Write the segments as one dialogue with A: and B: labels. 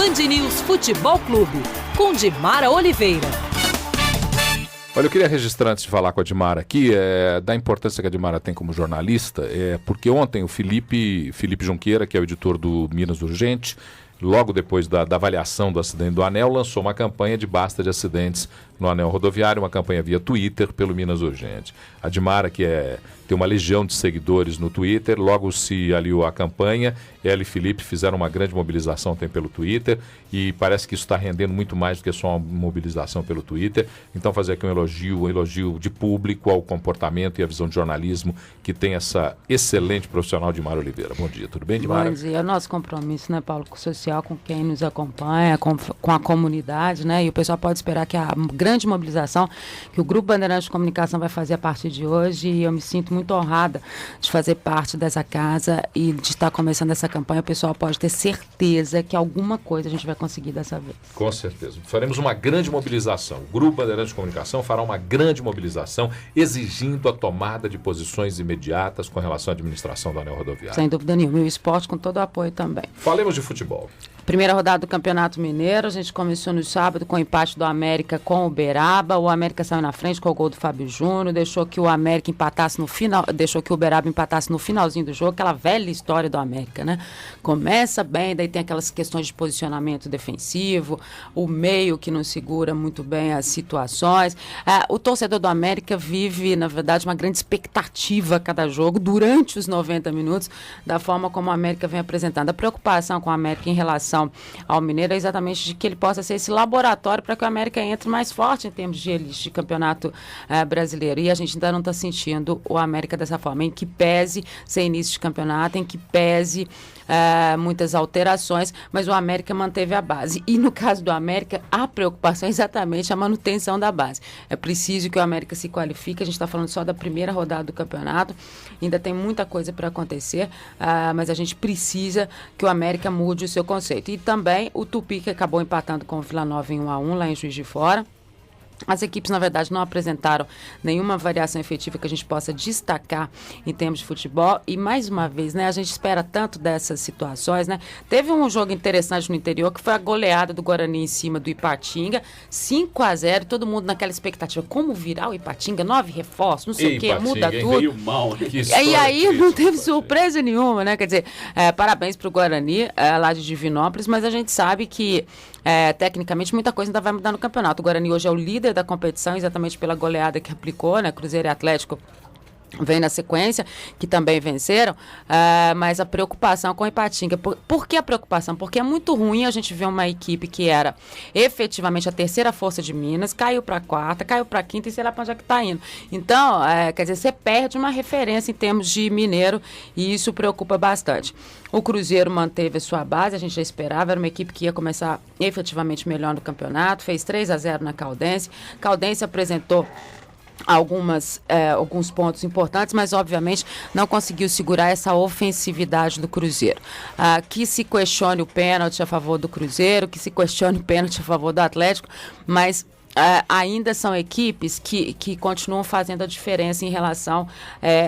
A: Band News Futebol Clube, com Dimara Oliveira.
B: Olha, eu queria registrar antes de falar com a Dimara aqui, da importância que a Dimara tem como jornalista, porque ontem o Felipe Junqueira, que é o editor do Minas Urgente, logo depois da avaliação do acidente do anel, lançou uma campanha de basta de acidentes no anel rodoviário, uma campanha via Twitter pelo Minas Urgente. A Dimara, que tem uma legião de seguidores no Twitter, logo se aliou à campanha. Ela e Felipe fizeram uma grande mobilização pelo Twitter e parece que isso está rendendo muito mais do que só uma mobilização pelo Twitter. Então fazer aqui um elogio de público ao comportamento e à visão de jornalismo que tem essa excelente profissional Dimara Oliveira. Bom dia, tudo bem, Dimara?
C: Bom dia, é o nosso compromisso, né, Paulo, com o social, com quem nos acompanha, com a comunidade, né, e o pessoal pode esperar que a grande mobilização que o Grupo Bandeirantes de Comunicação vai fazer a partir de hoje, e eu me sinto muito honrada de fazer parte dessa casa e de estar começando essa campanha. O pessoal pode ter certeza que alguma coisa a gente vai conseguir dessa vez.
B: Com certeza. Faremos uma grande mobilização. O Grupo Bandeirantes de Comunicação fará uma grande mobilização exigindo a tomada de posições imediatas com relação à administração do anel rodoviário.
C: Sem dúvida nenhuma. E o esporte com todo o apoio também.
B: Falemos de futebol.
C: Primeira rodada do Campeonato Mineiro, a gente começou no sábado com o empate do América com o Uberaba. O América saiu na frente com o gol do Fábio Júnior, deixou que o América empatasse no final, deixou que o Uberaba empatasse no finalzinho do jogo, aquela velha história do América, né? Começa bem, daí tem aquelas questões de posicionamento defensivo, o meio que não segura muito bem as situações. O torcedor do América vive, na verdade, uma grande expectativa a cada jogo, durante os 90 minutos, da forma como o América vem apresentando. A preocupação com o América em relação ao Mineiro é exatamente de que ele possa ser esse laboratório para que o América entre mais forte em termos de elite de campeonato brasileiro. E a gente ainda não está sentindo o América dessa forma, em que pese ser início de campeonato, em que pese muitas alterações, mas o América manteve a base. E no caso do América, a preocupação é exatamente a manutenção da base. É preciso que o América se qualifique. A gente está falando só da primeira rodada do campeonato, ainda tem muita coisa para acontecer, mas a gente precisa que o América mude o seu conceito. E também o Tupi, que acabou empatando com o Vila Nova em 1-1 lá em Juiz de Fora. As equipes, na verdade, não apresentaram nenhuma variação efetiva que a gente possa destacar em termos de futebol. E, mais uma vez, né, a gente espera tanto dessas situações, né? Teve um jogo interessante no interior, que foi a goleada do Guarani em cima do Ipatinga, 5-0, todo mundo naquela expectativa. Como virar o Ipatinga? 9 reforços, não sei o quê, muda tudo.
D: Veio mal, né?
C: E aí não teve surpresa nenhuma, né? Quer dizer, parabéns para o Guarani, lá de Divinópolis, mas a gente sabe que tecnicamente muita coisa ainda vai mudar no campeonato. O Guarani hoje é o líder da competição, exatamente pela goleada que aplicou, né? Cruzeiro e Atlético vem na sequência, que também venceram, mas a preocupação com o Ipatinga. Por que a preocupação? Porque é muito ruim a gente ver uma equipe que era efetivamente a terceira força de Minas, caiu para a quarta, caiu para a quinta e sei lá para onde é que está indo. Então, quer dizer, você perde uma referência em termos de mineiro e isso preocupa bastante. O Cruzeiro manteve a sua base, a gente já esperava, era uma equipe que ia começar efetivamente melhor no campeonato, fez 3-0 na Caldense. Caldense apresentou alguns pontos importantes, mas obviamente não conseguiu segurar essa ofensividade do Cruzeiro. Que se questione o pênalti a favor do Cruzeiro, que se questione o pênalti a favor do Atlético, mas ainda são equipes que continuam fazendo a diferença em relação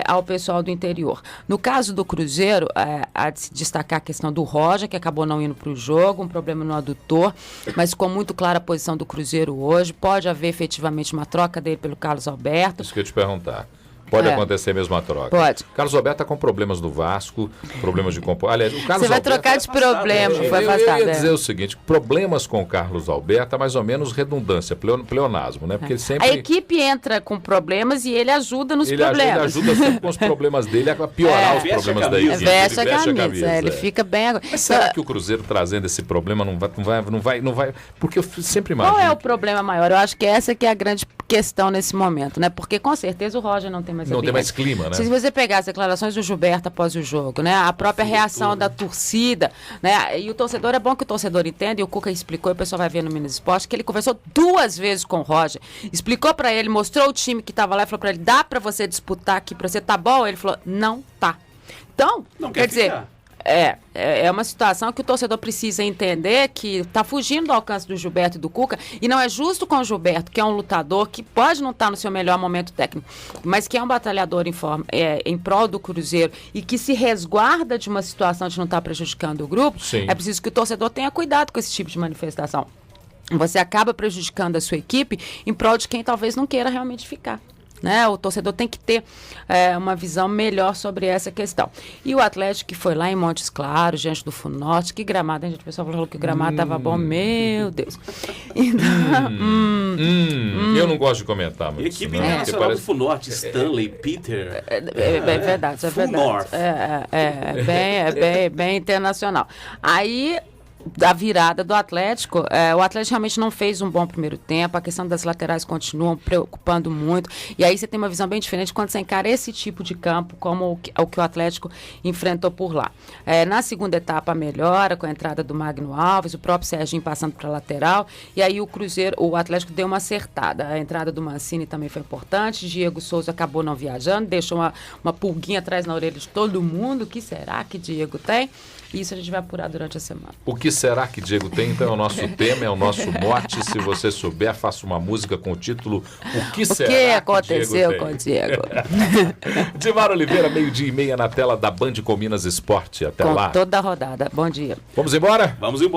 C: ao pessoal do interior. No caso do Cruzeiro, há de se destacar a questão do Roger, que acabou não indo para o jogo, um problema no adutor, mas ficou muito clara a posição do Cruzeiro hoje. Pode haver efetivamente uma troca dele pelo Carlos Alberto.
B: Isso que eu ia te perguntar. Pode acontecer mesmo a troca.
C: Pode.
B: Carlos Alberto está com problemas no Vasco, problemas de Aliás, o Carlos
C: Você vai
B: Alberto
C: trocar de problema, foi afastado.
B: Eu ia dizer o seguinte, problemas com o Carlos Alberto é mais ou menos redundância, pleonasmo, né? Porque ele sempre...
C: A equipe entra com problemas e ele ajuda nos problemas.
B: Ele ajuda sempre com os problemas dele a piorar os problemas da equipe.
C: Veste a camisa, ele fica bem...
B: Mas será que o Cruzeiro trazendo esse problema não vai... Porque eu sempre imagino...
C: Qual é o problema maior? Eu acho que essa que é a grande questão nesse momento, né? Porque com certeza o Roger não tem mais
B: tem mais clima, né?
C: Se você pegar as declarações do Gilberto após o jogo, né? A própria reação da torcida, né? E o torcedor, é bom que o torcedor entenda, e o Cuca explicou, e o pessoal vai ver no Minas Esporte, que ele conversou 2 vezes com o Roger, explicou pra ele, mostrou o time que tava lá e falou pra ele, dá pra você disputar aqui, pra você tá bom? Ele falou, não tá. Então,
D: não
C: quer dizer... É uma situação que o torcedor precisa entender que está fugindo do alcance do Gilberto e do Cuca, e não é justo com o Gilberto, que é um lutador que pode não estar no seu melhor momento técnico, mas que é um batalhador em prol do Cruzeiro e que se resguarda de uma situação de não estar prejudicando o grupo.
B: Sim.
C: É preciso que o torcedor tenha cuidado com esse tipo de manifestação. Você acaba prejudicando a sua equipe em prol de quem talvez não queira realmente ficar. Né? O torcedor tem que ter uma visão melhor sobre essa questão. E o Atlético que foi lá em Montes Claros, diante do Funorte, que gramado, hein, gente? O pessoal falou que o gramado estava bom, meu Deus. Então,
B: eu não gosto de comentar. Mas
D: equipe internacional do Funorte, Stanley, Peter.
C: É verdade, é verdade. Bem internacional. Aí, da virada do Atlético, o Atlético realmente não fez um bom primeiro tempo, a questão das laterais continuam preocupando muito, e aí você tem uma visão bem diferente quando você encara esse tipo de campo, como o que o Atlético enfrentou por lá. Na segunda etapa melhora, com a entrada do Magno Alves, o próprio Serginho passando para a lateral, e aí o Atlético deu uma acertada, a entrada do Mancini também foi importante, Diego Souza acabou não viajando, deixou uma pulguinha atrás na orelha de todo mundo. O que será que Diego tem? Isso a gente vai apurar durante a semana.
B: O que será que Diego tem? Então é o nosso tema, é o nosso mote. Se você souber, faça uma música com o título O que será
C: que aconteceu com o Diego?
B: Dimara Oliveira, 12:30 na tela da Band com Minas Esporte. Até lá.
C: Com toda a rodada. Bom dia.
B: Vamos embora?
D: Vamos embora.